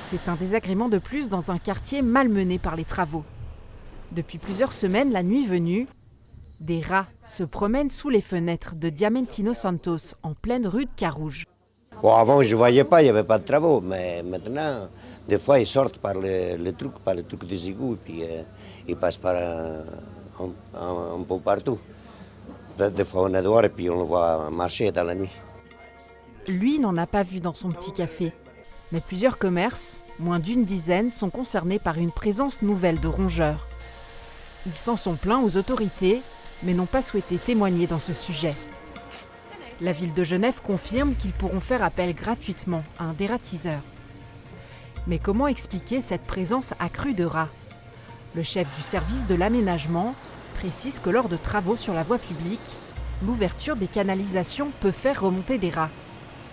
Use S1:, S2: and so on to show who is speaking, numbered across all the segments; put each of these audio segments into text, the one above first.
S1: C'est un désagrément de plus dans un quartier malmené par les travaux. Depuis plusieurs semaines, la nuit venue, des rats se promènent sous les fenêtres de Diamantino Santos, en pleine rue de Carouge.
S2: Bon, avant, je ne voyais pas, il n'y avait pas de travaux, mais maintenant, des fois, ils sortent par les trucs des égouts, et puis ils passent par un peu partout. Peut-être des fois, on est dehors et puis on le voit marcher dans la nuit.
S1: Lui n'en a pas vu dans son petit café. Mais plusieurs commerces, moins d'une dizaine, sont concernés par une présence nouvelle de rongeurs. Ils s'en sont plaints aux autorités, mais n'ont pas souhaité témoigner dans ce sujet. La ville de Genève confirme qu'ils pourront faire appel gratuitement à un dératiseur. Mais comment expliquer cette présence accrue de rats ? Le chef du service de l'aménagement précise que lors de travaux sur la voie publique, l'ouverture des canalisations peut faire remonter des rats.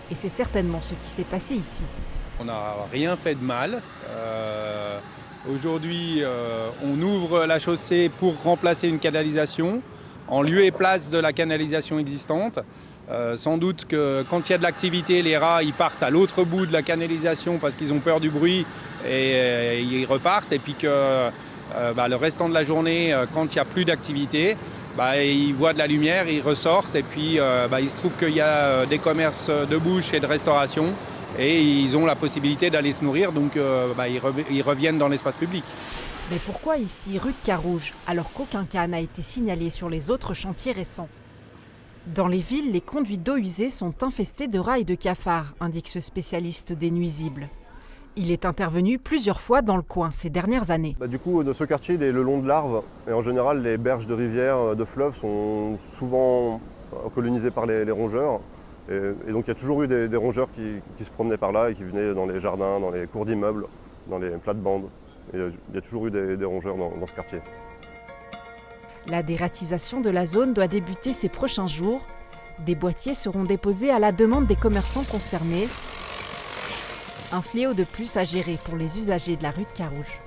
S1: Et c'est certainement ce qui s'est passé ici.
S3: On n'a rien fait de mal. Aujourd'hui, on ouvre la chaussée pour remplacer une canalisation en lieu et place de la canalisation existante. Sans doute que quand il y a de l'activité, les rats ils partent à l'autre bout de la canalisation parce qu'ils ont peur du bruit et ils repartent. Et puis que le restant de la journée, quand il n'y a plus d'activité, ils voient de la lumière, ils ressortent. Et puis il se trouve qu'il y a des commerces de bouche et de restauration. Et ils ont la possibilité d'aller se nourrir, donc ils reviennent dans l'espace public.
S1: Mais pourquoi ici, rue de Carouge, alors qu'aucun cas n'a été signalé sur les autres chantiers récents ? Dans les villes, les conduits d'eau usée sont infestées de rats et de cafards, indique ce spécialiste des nuisibles. Il est intervenu plusieurs fois dans le coin ces dernières années.
S4: Du coup, ce quartier il est le long de l'Arve, et en général, les berges de rivières, de fleuves sont souvent colonisées par les rongeurs. Et donc il y a toujours eu des rongeurs qui se promenaient par là et qui venaient dans les jardins, dans les cours d'immeubles, dans les plates-bandes. Et il y a toujours eu des rongeurs dans ce quartier.
S1: La dératisation de la zone doit débuter ces prochains jours. Des boîtiers seront déposés à la demande des commerçants concernés. Un fléau de plus à gérer pour les usagers de la rue de Carouge.